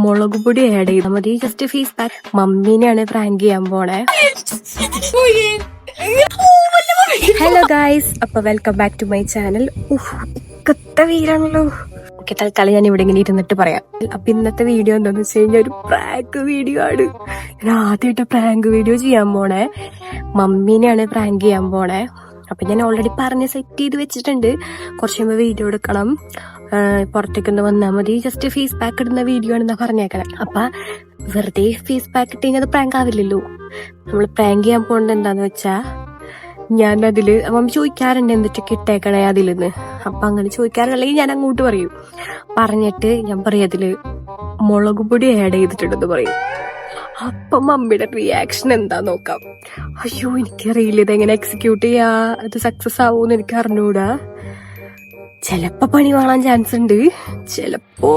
മുളക് പൊടി ആഡ് ചെയ്താൽ മതി. Just face pack. മമ്മീനെയാണ് പ്രാങ്ക് ചെയ്യാൻ പോണേ. ഹലോ ഗായ്സ്, അപ്പൊ welcome back to my channel. കത്ത വീരാണല്ലോ. ഓക്കെ, തൽക്കാലം ഞാൻ ഇവിടെ ഇങ്ങനെ ഇരുന്നിട്ട് പറയാം. അപ്പൊ ഇന്നത്തെ വീഡിയോ എന്താന്ന് വെച്ച് കഴിഞ്ഞാൽ ഒരു പ്രാങ്ക് വീഡിയോ ആണ്. ഞാൻ ആദ്യമായിട്ട് പ്രാങ്ക് വീഡിയോ ചെയ്യാൻ പോണേ. മമ്മീനെയാണ് പ്രാങ്ക് ചെയ്യാൻ പോണേ. അപ്പൊ ഞാൻ ഓൾറെഡി പറഞ്ഞ് സെറ്റ് ചെയ്ത് വെച്ചിട്ടുണ്ട്. കുറച്ച് കഴിയുമ്പോൾ വീഡിയോ എടുക്കണം, പുറത്തേക്കൊന്ന് വന്നാൽ മതി. ജസ്റ്റ് ഫേസ് പാക്ക് ഇടുന്ന വീഡിയോ ആണെന്നാ പറഞ്ഞേക്കണം. അപ്പൊ വെറുതെ ഫേസ് പാക്ക് ഇട്ട് കഴിഞ്ഞാൽ അത് പ്രാങ്ക് ആവില്ലല്ലോ. നമ്മൾ പ്രാങ്ക് ചെയ്യാൻ പോകേണ്ടത് എന്താന്ന് വെച്ചാ, ഞാൻ അതില് മമ്മി ചോദിക്കാറുണ്ട് എന്തൊക്കെ ഇട്ടേക്കണേ അതിലെന്ന്. അപ്പൊ അങ്ങനെ ചോദിക്കാറുണ്ടെങ്കിൽ ഞാൻ അങ്ങോട്ട് പറയും. പറഞ്ഞിട്ട് ഞാൻ പറയും അതില് മുളക് പൊടി ആഡ് ചെയ്തിട്ടുണ്ടെന്ന് പറയും. അപ്പൊ മമ്മിയുടെ റിയാക്ഷൻ എന്താ നോക്കാം. അയ്യോ, എനിക്കറിയില്ല ഇതെങ്ങനെ എക്സിക്യൂട്ട് ചെയ്യാ, അത് സക്സസ് ആവൂന്ന് എനിക്ക് അറിഞ്ഞൂടാ. ചെലപ്പോ പണി വാങ്ങാൻ ചാൻസ് ഉണ്ട്, ചെലപ്പോ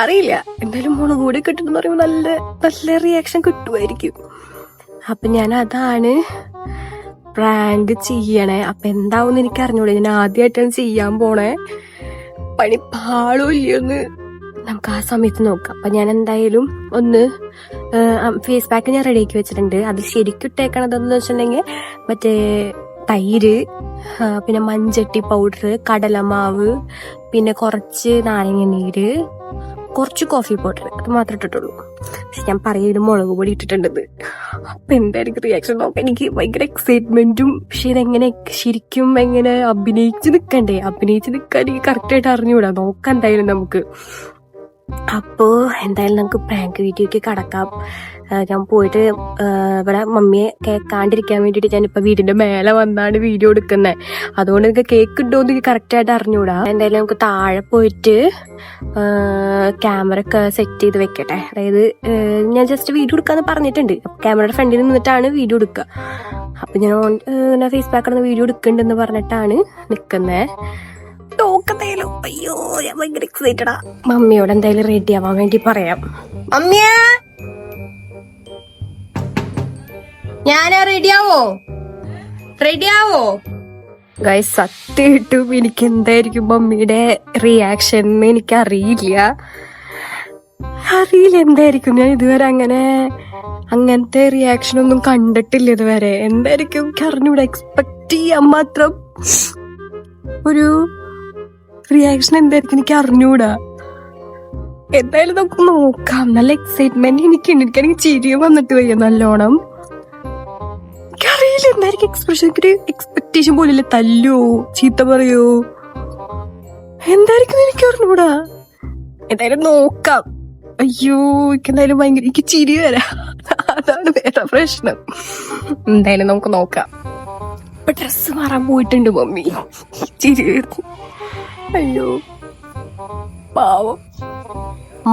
അറിയില്ല. എന്തായാലും മുളക് പൊടി കിട്ടുന്ന പറയുമ്പോ നല്ല നല്ല റിയാക്ഷൻ കിട്ടുമായിരിക്കും. അപ്പൊ ഞാൻ അതാണ് പ്രാങ്ക് ചെയ്യണേ. അപ്പൊ എന്താവും എനിക്ക് അറിഞ്ഞൂടെ. ഞാൻ ആദ്യമായിട്ടാണ് ചെയ്യാൻ പോണേ. പണി പാളോ ഇല്ലയോന്ന് നമുക്ക് ആ സമയത്ത് നോക്കാം. അപ്പൊ ഞാൻ എന്തായാലും ഒന്ന് ഫേസ് പാക്ക് ഞാൻ റെഡിയാക്കി വെച്ചിട്ടുണ്ട്. അത് ശരിക്കും ഇട്ടേക്കണതെന്ന് വെച്ചിട്ടുണ്ടെങ്കിൽ മറ്റേ തൈര്, പിന്നെ മഞ്ചട്ടി പൗഡർ, കടലമാവ്, പിന്നെ കുറച്ച് നാരങ്ങ നീര്, കുറച്ച് കോഫി പൗഡർ, അത് മാത്രമേ ഇട്ടിട്ടുള്ളൂ. പക്ഷെ ഞാൻ പറയുന്നത് മുളക് പൊടി ഇട്ടിട്ടുണ്ടത്. അപ്പൊ എന്തായിരിക്കും റിയാക്ഷൻ നോക്കാം. എനിക്ക് ഭയങ്കര എക്സൈറ്റ്മെന്റും. പക്ഷെ ഇതെങ്ങനെ ശരിക്കും എങ്ങനെ അഭിനയിച്ച് നിൽക്കണ്ടേ, അഭിനയിച്ച് നിൽക്കാൻ എനിക്ക് കറക്റ്റായിട്ട് അറിഞ്ഞൂടാ. നോക്കാം എന്തായാലും നമുക്ക്. അപ്പോ എന്തായാലും നമുക്ക് പ്രാങ്ക് വീഡിയോക്ക് കടക്കാം. ഞാൻ പോയിട്ട് ഇവിടെ മമ്മിയെ കേൾക്കാണ്ടിരിക്കാൻ വേണ്ടിയിട്ട് ഞാനിപ്പോ വീടിന്റെ മേലെ വന്നാണ് വീഡിയോ എടുക്കുന്നത്. അതുകൊണ്ട് എനിക്ക് കേക്ക് ഉണ്ടോന്ന് എനിക്ക് കറക്റ്റായിട്ട് അറിഞ്ഞൂടാ. എന്തായാലും നമുക്ക് താഴെ പോയിട്ട് ക്യാമറ ഒക്കെ സെറ്റ് ചെയ്ത് വെക്കട്ടെ. അതായത് ഞാൻ ജസ്റ്റ് വീഡിയോ എടുക്കാന്ന് പറഞ്ഞിട്ടുണ്ട്. ക്യാമറയുടെ ഫ്രണ്ടിൽ നിന്നിട്ടാണ് വീഡിയോ എടുക്കുക. അപ്പൊ ഞാൻ ഫേസ് പാക്ക് വീഡിയോ എടുക്കണ്ടെന്ന് പറഞ്ഞിട്ടാണ് നിക്കുന്നേ. നോക്കത്തേലും അയ്യോ, ഞാൻ ഭയങ്കര എക്സൈറ്റഡാ. മമ്മിയോട് എന്തായാലും റെഡി ആവാൻ വേണ്ടി പറയാം. മമ്മിയാ, ഞാനാ റെഡിയാവോ? റെഡിയാവോ ഗൈസ്? സത്യമായിട്ടും എനിക്ക് എന്തായിരിക്കും മമ്മിയുടെ റിയാക്ഷൻ എന്ന് എനിക്ക് അറിയില്ല എന്തായിരിക്കും. ഞാൻ ഇതുവരെ അങ്ങനത്തെ റിയാക്ഷൻ ഒന്നും കണ്ടിട്ടില്ല ഇതുവരെ. എന്തായിരിക്കും എനിക്ക് അറിഞ്ഞൂടെ. എക്സ്പെക്ട് ചെയ്യാൻ മാത്രം ഒരു റിയാക്ഷൻ എന്തായിരിക്കും എനിക്ക് അറിഞ്ഞൂടാ. എന്തായാലും നമുക്ക് നോക്കാം. നല്ല എക്സൈറ്റ്മെന്റ് എനിക്കുണ്ട്. എനിക്കാണെങ്കിൽ ചിരിയും വന്നിട്ട് വയ്യ നല്ലോണം. എനിക്കറിയില്ല എന്തായിരിക്കും എക്സ്പ്രഷൻ. എനിക്കൊരു എക്സ്പെക്ടേഷൻ പോലില്ല. തല്ലോ, ചീത്ത പറയോ, എന്തായിരിക്കും എനിക്ക് അറിഞ്ഞൂടാ. എന്തായാലും നോക്കാം. അയ്യോ, എനിക്ക് എന്തായാലും ഭയങ്കര എനിക്ക് ചിരി വരാം. അതാണ് വേറെ പ്രശ്നം. എന്തായാലും നമുക്ക് നോക്കാം. ഇപ്പൊ ഡ്രസ്സ് മാറാൻ പോയിട്ടുണ്ട് മമ്മി. ചിരി വരുന്നു. അയ്യോ പാവം.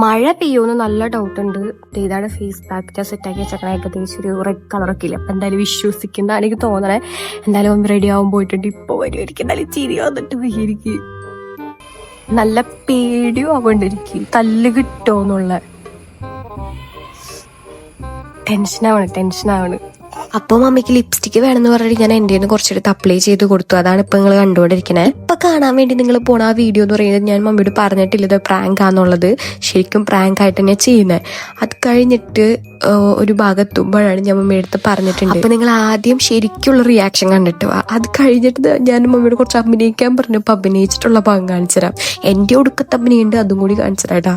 മഴ പെയ്യുമെന്ന് നല്ല ഡൗട്ട് ഉണ്ട്. ഇതാണ് ഫേസ് പാക്ക് സെറ്റാക്കി വെച്ചേക്കണ. ഏകദേശം ഒരു റെഡ് കളറൊക്കെ ഇല്ല. അപ്പൊ എന്തായാലും വിശ്വസിക്കുന്ന എനിക്ക് തോന്നണേ. എന്തായാലും റെഡി ആവാൻ പോയിട്ടുണ്ട്. ഇപ്പൊ വരുമായിരിക്കും. എന്തായാലും ചിരി വന്നിട്ട് വയ്യായിരിക്കും. നല്ല പേടിയും ആവണ്ടിരിക്കും. തല്ല് കിട്ടുമോന്നുള്ള ടെൻഷനാവണ്. അപ്പൊ മമ്മിക്ക് ലിപ്സ്റ്റിക്ക് വേണമെന്ന് പറഞ്ഞിട്ട് ഞാൻ എന്റെ കുറച്ചെടുത്ത് അപ്ലൈ ചെയ്ത് കൊടുത്തു. അതാണ് ഇപ്പൊ നിങ്ങൾ കണ്ടുകൊണ്ടിരിക്കണേ. ഇപ്പൊ കാണാൻ വേണ്ടി നിങ്ങൾ പോണ ആ വീഡിയോ എന്ന് പറയുന്നത് ഞാൻ മമ്മിയോട് പറഞ്ഞിട്ടില്ല ഇത് പ്രാങ്ക് ആന്നുള്ളത്. ശരിക്കും പ്രാങ്ക് ആയിട്ട് തന്നെ ചെയ്യുന്നത്. അത് കഴിഞ്ഞിട്ട് ഒരു ഭാഗത്തുമ്പോഴാണ് ഞാൻ മമ്മിയുടെ അടുത്ത് പറഞ്ഞിട്ടുണ്ട്. അപ്പൊ നിങ്ങൾ ആദ്യം ശരിക്കുള്ള റിയാക്ഷൻ കണ്ടിട്ട് അത് കഴിഞ്ഞിട്ട് ഞാൻ മമ്മിയോട് കുറച്ച് അഭിനയിക്കാൻ പറഞ്ഞു. അപ്പൊ അഭിനയിച്ചിട്ടുള്ള ഭാഗം കാണിച്ചു തരാം. എന്റെ ഒടുക്കത്തെ അഭിനയുണ്ട്, അതും കൂടി കാണിച്ചു തരാട്ടാ.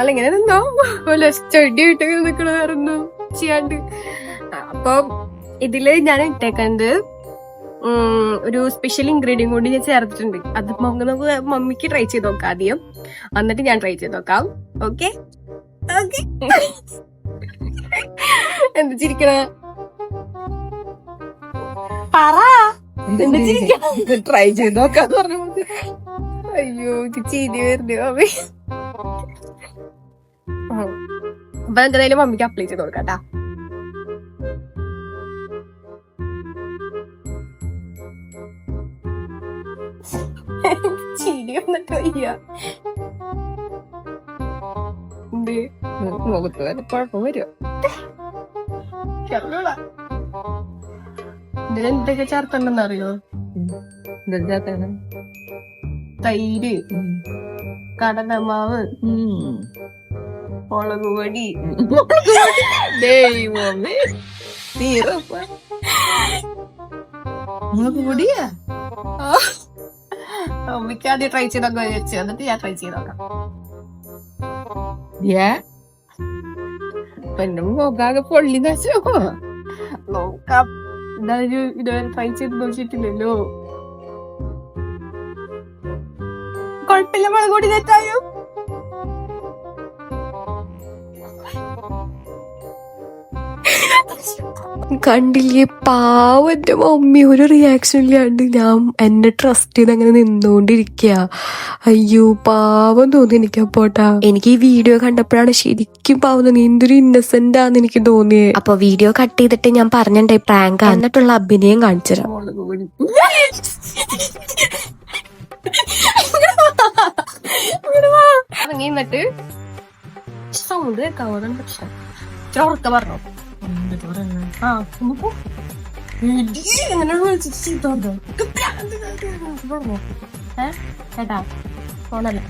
അല്ലെങ്ങനെ നിന്നോ സ്റ്റഡിയായിട്ട് നിക്കണമായിരുന്നു ചെയ്യാണ്ട്. അപ്പൊ ഇതില് ഞാൻ ഇട്ടേക്കുന്നത് ഒരു സ്പെഷ്യൽ ഇൻഗ്രീഡിയൻ കൊണ്ട് ഞാൻ ചേർത്തിട്ടുണ്ട്. അത് നമുക്ക് മമ്മിക്ക് ട്രൈ ചെയ്ത് നോക്കാം ആദ്യം, എന്നിട്ട് ഞാൻ ട്രൈ ചെയ്ത് നോക്കാം. Okay okay. എന്ത് ചിരിക്കണേ? പറ. ട്രൈ ചെയ്ത് നോക്കാന്ന് പറഞ്ഞു. അയ്യോ, ചിരി വരുന്നു മമ്മി. അപ്പൊ എന്തായാലും മമ്മിക്ക് അപ്ലൈ ചെയ്ത് കൊടുക്കാട്ടാ. ചിരി വന്നിട്ട് വയ്യ. ഉണ്ട്. മുഖത്ത് വല്ല കുഴപ്പം വരും. ഇതിലെന്തൊക്കെ ചേർക്കണ്ടെന്ന് അറിയോ? തൈര്, കടലമാവ്, മുളക് പൊടി, മുളക് പൊടിയാ? അമ്മയ്ക്ക് ആദ്യം ട്രൈ ചെയ്തൊക്കെ വെച്ചു, എന്നിട്ട് ഞാൻ ട്രൈ ചെയ്ത് നോക്കാം. എന്റെ മുഖാകെ പൊള്ളി നശോ. നോക്കാം. എന്തായാലും ഇതുവരെ ട്രൈ ചെയ്ത് നോക്കിയിട്ടില്ലല്ലോ. കുഴപ്പമില്ല, മുളക് പൊടി തെറ്റായോ? കണ്ടില്ലേ, പാവന്റെ മമ്മി ഒരു റിയാക്ഷൻ ഇല്ലാണ്ട് ഞാൻ എന്നെ ട്രസ്റ്റ് ചെയ്ത് അങ്ങനെ നിന്നോണ്ടിരിക്കുക. അയ്യോ പാവം തോന്നി എനിക്ക് അപ്പോട്ടാ. എനിക്ക് ഈ വീഡിയോ കണ്ടപ്പോഴാണ് ശരിക്കും പാവം നീ എന്തൊരു ഇന്നസെന്റ് ആന്ന് എനിക്ക് തോന്നിയത്. അപ്പൊ വീഡിയോ കട്ട് ചെയ്തിട്ട് ഞാൻ പറഞ്ഞിട്ടേ പ്രാങ്ക് എന്നിട്ടുള്ള അഭിനയം കാണിച്ചുതരാം. എന്നിട്ട് സൗണ്ട് കേൾക്കാവുന്ന പ്രശ്നം ഉറക്ക പറഞ്ഞോ. ഏട്ടാ ഫോണല്ല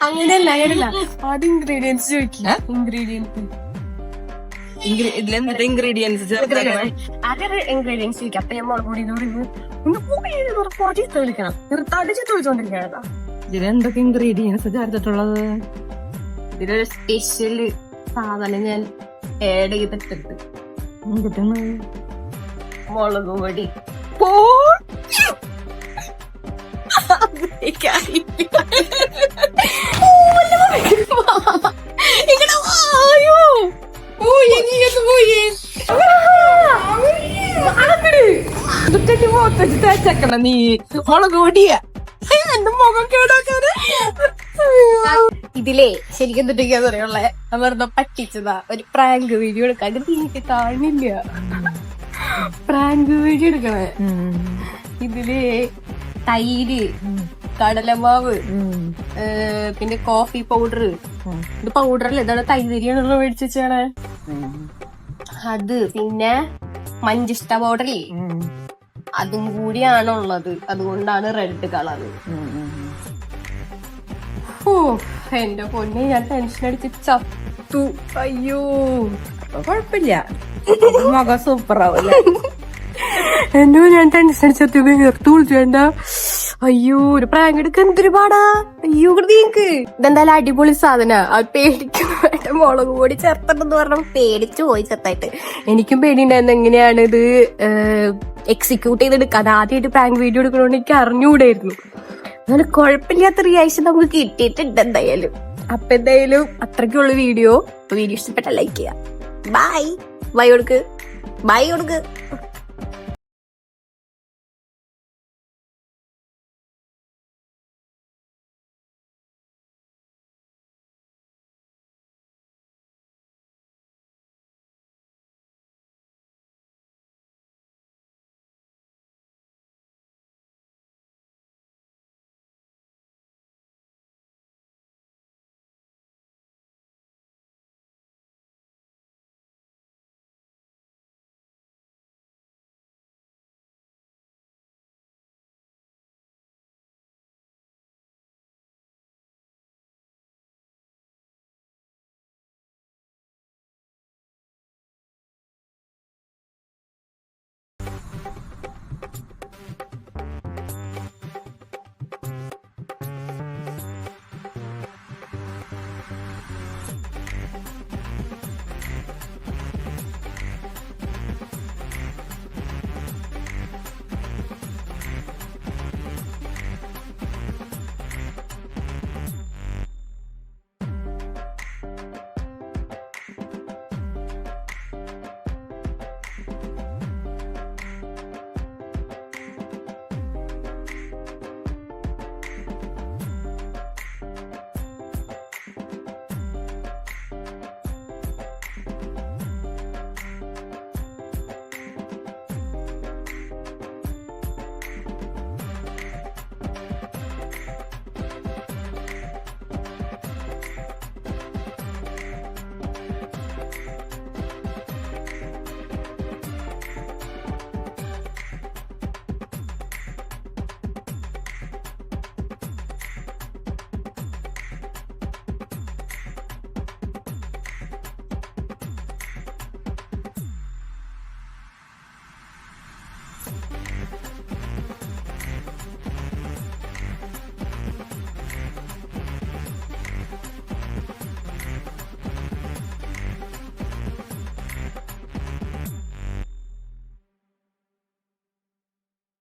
അങ്ങനെയല്ല ആദ്യം ഇൻഗ്രീഡിയൻസ് ചോദിക്കില്ല. ഇൻഗ്രീഡിയൻസ് ഇൻഗ്രീഡിയൻസ് ചോദിക്കാം. അപ്പൊ ഞാൻ മുളക് പൊടി കുറച്ച് വിളിക്കണം. നിർത്താണ്ട് ചോദിച്ചോണ്ടിരിക്കണ. ഇതിലെന്തൊക്കെ ഇൻഗ്രീഡിയൻസ് ചേർത്തിട്ടുള്ളത്? ഇതിലൊരു സ്പെഷ്യൽ സാധനം ഞാൻ ആഡ് ചെയ്തിട്ടുണ്ട്. മുളക് പൊടി. നീ മുളക് പൊടിയാ എന്റെ മുഖം കേടാക്കാതെ. ഇതിലേ ശരിക്കും എന്തിട്ടൊക്കെയാന്ന് അറിയുള്ളേ, വെറുതെ പറ്റിച്ചതാ. ഒരു പ്രാങ്ക് വീഡിയോ എടുക്കാൻ തീക്ക് കാണില്ല. പ്രാങ്ക് വീഡിയോ എടുക്കണേ. ഇതില് തൈര്, കടലമാവ്, പിന്നെ കോഫി പൗഡർ. ഇത് പൗഡറല്ലേ, ഇതാണ് തൈരിയാണല്ലോ മേടിച്ച് വെച്ചാണ്. അത് പിന്നെ മഞ്ചിഷ്ട പൗഡറില്ലേ, അതും കൂടിയാണുള്ളത്. അതുകൊണ്ടാണ് റെഡ് കളർ. ഓ എന്റെ പൊന്നെ, ഞാൻ ടെൻഷൻ അടിച്ച് ചത്തു. അയ്യോ കുഴപ്പമില്ല, മുഖം സൂപ്പറാവൂല. എന്തോ ഞാൻ ടെൻഷൻ അടിച്ചത് വേർത്ത് വിളിച്ചേണ്ട. അയ്യോ ഒരു പ്രാങ്ക് എടുക്കാൻ എന്തൊരു പാടാ. അയ്യോ നീക്ക് ഇതെന്തായാലും അടിപൊളി സാധന. പേടിക്കും വേണ്ട, മുളക് പൊടി ചേർത്തിട്ടെന്ന് പറഞ്ഞ പേടിച്ചു പോയി ചെറുതായിട്ട്. എനിക്കും പേടിയുണ്ടായിരുന്നു എങ്ങനെയാണ് ഇത് എക്സിക്യൂട്ട് ചെയ്തെടുക്കുക. അത് ആദ്യമായിട്ട് പ്രാങ്ക് വീഡിയോ എടുക്കണോണ്ട് എനിക്ക് അറിഞ്ഞുകൂടായിരുന്നു. അങ്ങനെ കുഴപ്പമില്ലാത്ത റിയാക്ഷൻ നമുക്ക് കിട്ടിയിട്ടുണ്ട് എന്തായാലും. അപ്പൊ എന്തായാലും അത്രയ്ക്കുള്ള വീഡിയോ. വീഡിയോ ഇഷ്ടപ്പെട്ട ലൈക്ക് ചെയ്യാം. ബൈ കൊടുക്ക്.